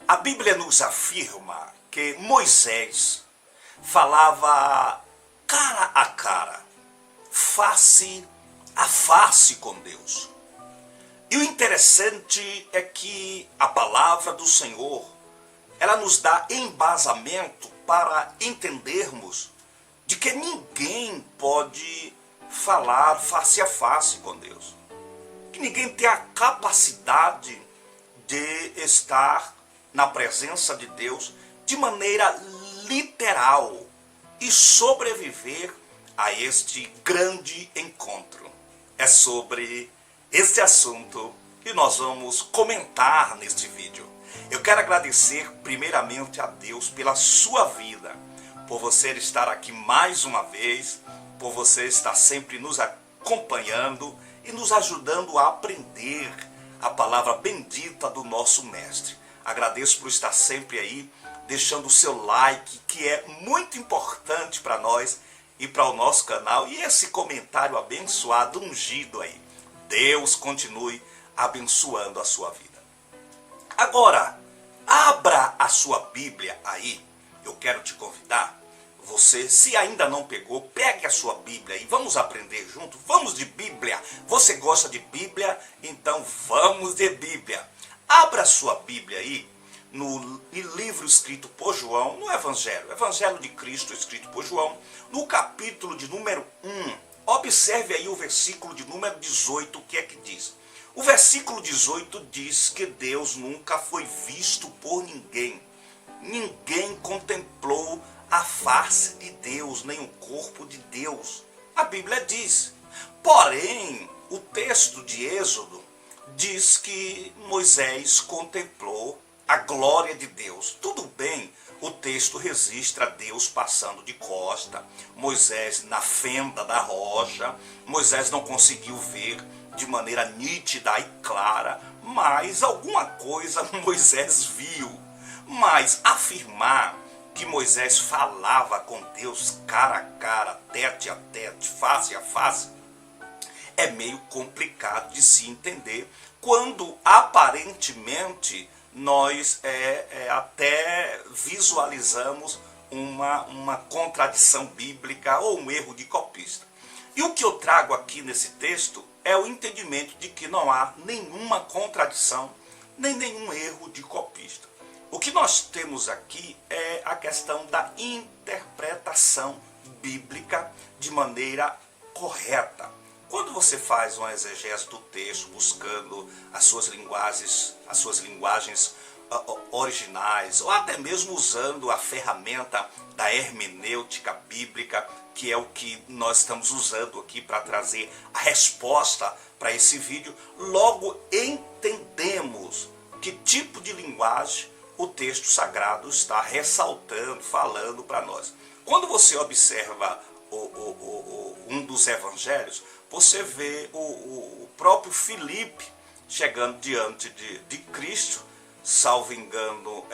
A Bíblia nos afirma que Moisés falava cara a cara, face a face com Deus. E o interessante é que a palavra do Senhor, ela nos dá embasamento para entendermos de que ninguém pode falar face a face com Deus. Que ninguém tem a capacidade de estar na presença de Deus de maneira literal e sobreviver a este grande encontro. É sobre este assunto que nós vamos comentar neste vídeo. Eu quero agradecer primeiramente a Deus pela sua vida, por você estar aqui mais uma vez, por você estar sempre nos acompanhando e nos ajudando a aprender a palavra bendita do nosso Mestre. Agradeço por estar sempre aí, deixando o seu like, que é muito importante para nós e para o nosso canal, e esse comentário abençoado, ungido aí. Deus continue abençoando a sua vida. Agora, abra a sua Bíblia aí. Eu quero te convidar, você, se ainda não pegou, pegue a sua Bíblia e vamos aprender junto. Vamos de Bíblia. Você gosta de Bíblia? Então vamos de Bíblia. Abra a sua Bíblia aí no livro escrito por João, no Evangelho de Cristo escrito por João, no capítulo de número 1. Observe aí o versículo de número 18, o que é que diz? O versículo 18 diz que Deus nunca foi visto por ninguém. Ninguém contemplou a face de Deus, nem o corpo de Deus. A Bíblia diz. Porém, o texto de Êxodo diz que Moisés contemplou a glória de Deus. Tudo bem, o texto registra Deus passando de costa, Moisés na fenda da rocha, Moisés não conseguiu ver de maneira nítida e clara, mas alguma coisa Moisés viu. Mas afirmar que Moisés falava com Deus cara a cara, tete a tete, face a face, é meio complicado de se entender quando aparentemente nós até visualizamos uma contradição bíblica ou um erro de copista. E o que eu trago aqui nesse texto é o entendimento de que não há nenhuma contradição, nem nenhum erro de copista. O que nós temos aqui é a questão da interpretação bíblica de maneira correta. Quando você faz uma exegese do texto, buscando as suas linguagens originais, ou até mesmo usando a ferramenta da hermenêutica bíblica, que é o que nós estamos usando aqui para trazer a resposta para esse vídeo, logo entendemos que tipo de linguagem o texto sagrado está ressaltando, falando para nós. Quando você observa um dos evangelhos, você vê o próprio Filipe chegando diante de Cristo, salvo engano,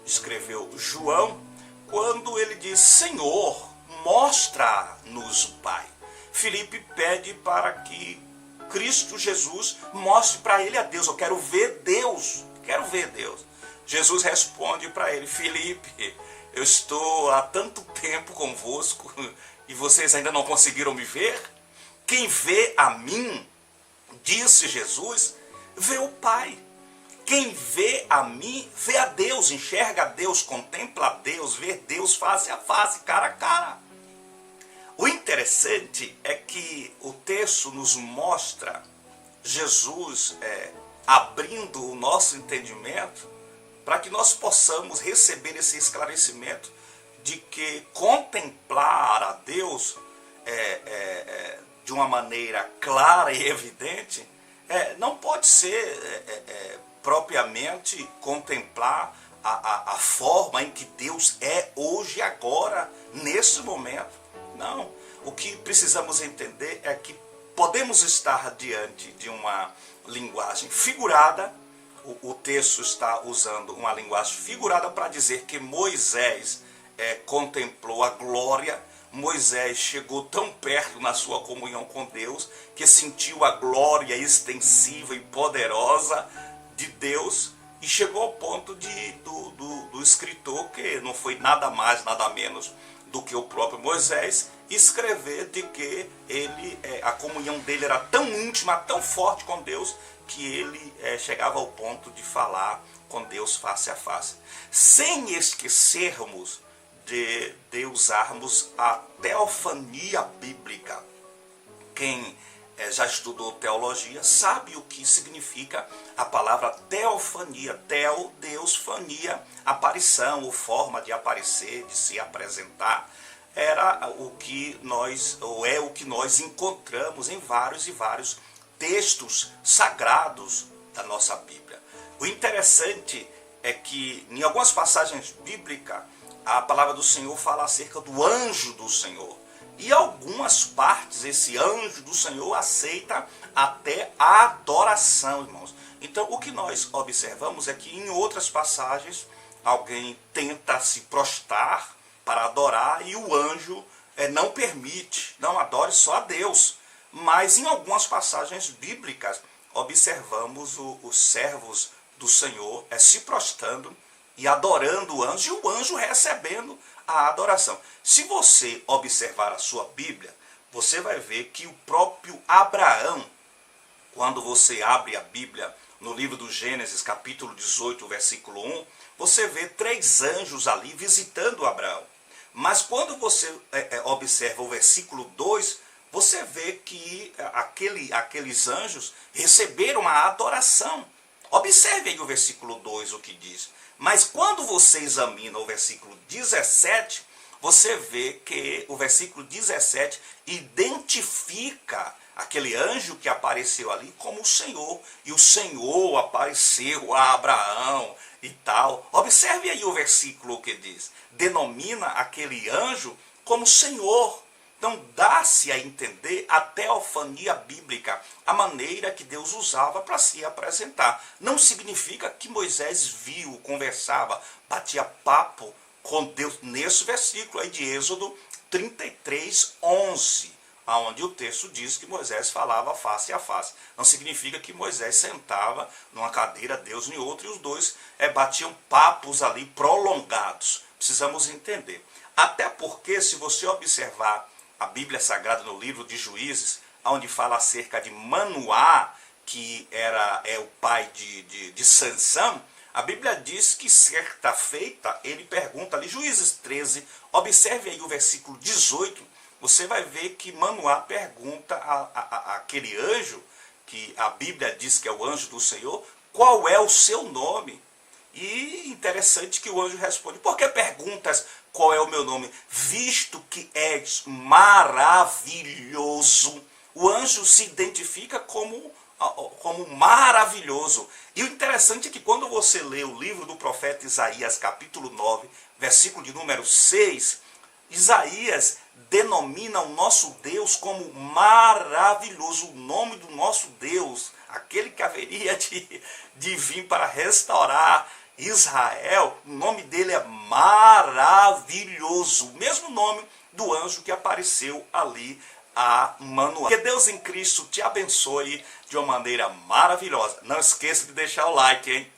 escreveu João, quando ele diz: Senhor, mostra-nos o Pai. Filipe pede para que Cristo Jesus mostre para ele a Deus. Eu quero ver Deus, quero ver Deus. Jesus responde para ele: Filipe, eu estou há tanto tempo convosco e vocês ainda não conseguiram me ver? Quem vê a mim, disse Jesus, vê o Pai. Quem vê a mim, vê a Deus, enxerga a Deus, contempla a Deus, vê Deus face a face, cara a cara. O interessante é que o texto nos mostra Jesus abrindo o nosso entendimento para que nós possamos receber esse esclarecimento de que contemplar a Deus de uma maneira clara e evidente não pode ser propriamente contemplar a forma em que Deus é hoje e agora, nesse momento. Não, o que precisamos entender é que podemos estar diante de uma linguagem figurada. O texto está usando uma linguagem figurada para dizer que Moisés contemplou a glória. Moisés chegou tão perto na sua comunhão com Deus que sentiu a glória extensiva e poderosa de Deus e chegou ao ponto porque não foi nada mais, nada menos do que o próprio Moisés escrever de que a comunhão dele era tão íntima, tão forte com Deus, que ele chegava ao ponto de falar com Deus face a face. Sem esquecermos de usarmos a teofania bíblica. Quem já estudou teologia sabe o que significa a palavra teofania. Teo, Deus, fania, aparição, ou forma de aparecer, de se apresentar. Era o que nós, ou é o que nós encontramos em vários e vários textos sagrados da nossa Bíblia. O interessante é que em algumas passagens bíblicas a palavra do Senhor fala acerca do anjo do Senhor. E algumas partes esse anjo do Senhor aceita até a adoração, irmãos. Então o que nós observamos é que em outras passagens alguém tenta se prostrar para adorar e o anjo não permite, não adore só a Deus. Mas em algumas passagens bíblicas observamos os servos do Senhor se prostrando e adorando o anjo, e o anjo recebendo a adoração. Se você observar a sua Bíblia, você vai ver que o próprio Abraão, quando você abre a Bíblia no livro do Gênesis, capítulo 18, versículo 1, você vê 3 anjos ali visitando Abraão. Mas quando você observa o versículo 2, você vê que aqueles anjos receberam a adoração. Observe aí o versículo 2 o que diz. Mas quando você examina o versículo 17, você vê que o versículo 17 identifica aquele anjo que apareceu ali como o Senhor. E o Senhor apareceu a Abraão e tal. Observe aí o versículo que diz. Denomina aquele anjo como Senhor. Então dá-se a entender a teofania bíblica, a maneira que Deus usava para se apresentar. Não significa que Moisés viu, conversava, batia papo com Deus nesse versículo aí de Êxodo 33, 11, onde o texto diz que Moisés falava face a face. Não significa que Moisés sentava numa cadeira, Deus em outra, e os dois batiam papos ali prolongados. Precisamos entender. Até porque, se você observar a Bíblia Sagrada no livro de Juízes, onde fala acerca de Manoá, que é o pai de Sansão, a Bíblia diz que certa feita ele pergunta ali, Juízes 13, observe aí o versículo 18, você vai ver que Manoá pergunta àquele anjo, que a Bíblia diz que é o anjo do Senhor, qual é o seu nome? E interessante que o anjo responde, por que perguntas qual é o meu nome? Visto que és maravilhoso. O anjo se identifica como maravilhoso. E o interessante é que quando você lê o livro do profeta Isaías, capítulo 9, versículo de número 6, Isaías denomina o nosso Deus como maravilhoso. O nome do nosso Deus, aquele que haveria de vir para restaurar Israel, o nome dele é maravilhoso. O mesmo nome do anjo que apareceu ali a Manoá. Que Deus em Cristo te abençoe de uma maneira maravilhosa. Não esqueça de deixar o like, hein?